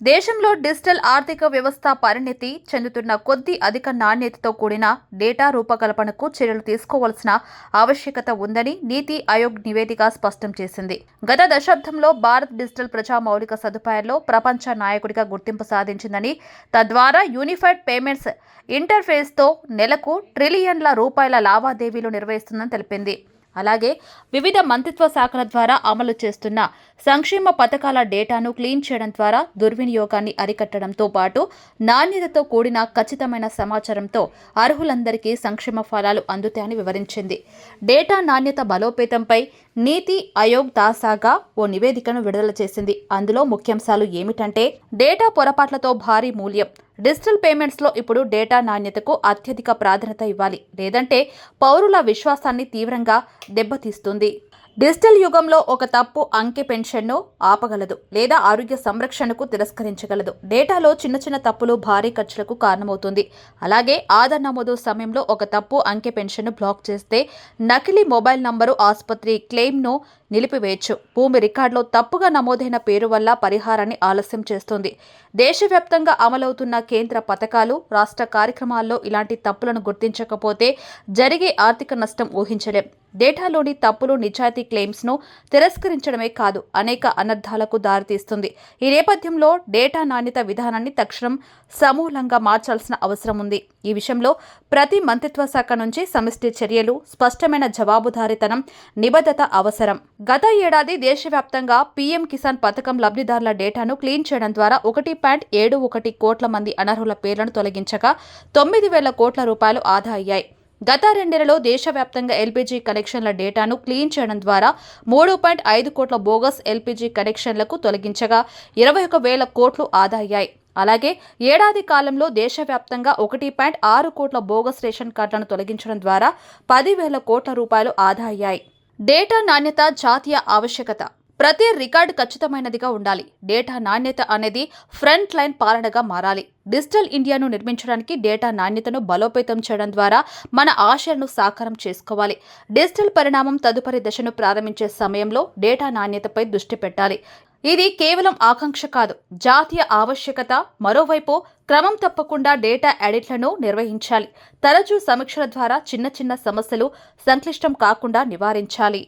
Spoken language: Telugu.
దేశంలో డిజిటల్ ఆర్థిక వ్యవస్థ పరిణతి చెందుతున్న కొద్ది అధిక నాణ్యతతో కూడిన డేటా రూపకల్పనకు చర్యలు తీసుకోవాల్సిన ఆవశ్యకత ఉందని నీతి ఆయోగ్ నివేదిక స్పష్టం చేసింది. గత దశాబ్దంలో భారత్ డిజిటల్ ప్రజా మౌలిక సదుపాయాల్లో ప్రపంచ నాయకుడిగా గుర్తింపు సాధించిందని, తద్వారా యూనిఫైడ్ పేమెంట్స్ ఇంటర్ఫేస్తో నెలకు ట్రిలియన్ల రూపాయల లావాదేవీలు నిర్వహిస్తుందని తెలిపింది. అలాగే వివిధ మంత్రిత్వ శాఖల ద్వారా అమలు చేస్తున్న సంక్షేమ పథకాల డేటాను క్లీన్ చేయడం ద్వారా దుర్వినియోగాన్ని అరికట్టడంతో పాటు నాణ్యతతో కూడిన ఖచ్చితమైన సమాచారంతో అర్హులందరికీ సంక్షేమ ఫలాలు అందుతాయని వివరించింది. డేటా నాణ్యత బలోపేతంపై నీతి ఆయోగ్ తాజాగా ఓ నివేదికను విడుదల చేసింది. అందులో ముఖ్యాంశాలు ఏమిటంటే, డేటా పొరపాట్లతో భారీ మూల్యం. డిజిటల్ పేమెంట్స్లో ఇప్పుడు డేటా నాణ్యతకు అత్యధిక ప్రాధాన్యత ఇవ్వాలి, లేదంటే పౌరుల విశ్వాసాన్ని తీవ్రంగా దెబ్బతీస్తుంది. డిజిటల్ యుగంలో ఒక తప్పు అంకె పెన్షన్ను ఆపగలదు లేదా ఆరోగ్య సంరక్షణకు తిరస్కరించగలదు. డేటాలో చిన్న చిన్న తప్పులు భారీ ఖర్చులకు కారణమవుతుంది. అలాగే ఆధార్ నమోదు సమయంలో ఒక తప్పు అంకె పెన్షన్ను బ్లాక్ చేస్తే నకిలీ మొబైల్ నంబరు ఆసుపత్రి క్లెయిమ్ను నిలిపివేయచ్చు. భూమి రికార్డులో తప్పుగా నమోదైన పేరు వల్ల పరిహారాన్ని ఆలస్యం చేస్తుంది. దేశవ్యాప్తంగా అమలవుతున్న కేంద్ర పథకాలు, రాష్ట్ర కార్యక్రమాల్లో ఇలాంటి తప్పులను గుర్తించకపోతే జరిగే ఆర్థిక నష్టం ఊహించలేం. డేటాలోని తప్పులు నిజాయితీ క్లెయిమ్స్ను తిరస్కరించడమే కాదు, అనేక అనర్థాలకు దారితీస్తుంది. ఈ నేపథ్యంలో డేటా నాణ్యత విధానాన్ని తక్షణం సమూలంగా మార్చాల్సిన అవసరం ఉంది. ఈ విషయంలో ప్రతి మంత్రిత్వ శాఖ నుంచి సమిష్టి చర్యలు, స్పష్టమైన జవాబుదారీతనం, నిబద్ధత అవసరం. గత ఏడాది దేశవ్యాప్తంగా పీఎం కిసాన్ పథకం లబ్ధిదారుల డేటాను క్లీన్ చేయడం ద్వారా 1.71 కోట్ల మంది అనర్హుల పేర్లను తొలగించగా 9,000 కోట్ల రూపాయలు ఆదా అయ్యాయి. గత 2 నెలల్లో దేశవ్యాప్తంగా ఎల్పీజీ కనెక్షన్ల డేటాను క్లీన్ చేయడం ద్వారా 3.5 కోట్ల బోగస్ ఎల్పీజీ కనెక్షన్లకు తొలగించగా 21,000 కోట్లు ఆదా అయ్యాయి. అలాగే ఏడాది కాలంలో దేశవ్యాప్తంగా 1.6 కోట్ల బోగస్ రేషన్ కార్డులను తొలగించడం ద్వారా 10,000 కోట్ల రూపాయలు ఆదా అయ్యాయి. డేటా నాణ్యత జాతీయ ఆవశ్యకత. ప్రతి రికార్డు ఖచ్చితమైనదిగా ఉండాలి. డేటా నాణ్యత అనేది ఫ్రంట్ లైన్ పాలనగా మారాలి. డిజిటల్ ఇండియాను నిర్మించడానికి డేటా నాణ్యతను బలోపేతం చేయడం ద్వారా మన ఆశయాలను సాకారం చేసుకోవాలి. డిజిటల్ పరిణామం తదుపరి దశను ప్రారంభించే సమయంలో డేటా నాణ్యతపై దృష్టి పెట్టాలి. ఇది కేవలం ఆకాంక్ష కాదు, జాతీయ ఆవశ్యకత. మరోవైపు క్రమం తప్పకుండా డేటా ఆడిట్లను నిర్వహించాలి. తరచూ సమీక్షల ద్వారా చిన్న చిన్న సమస్యలు సంక్లిష్టం కాకుండా నివారించాలి.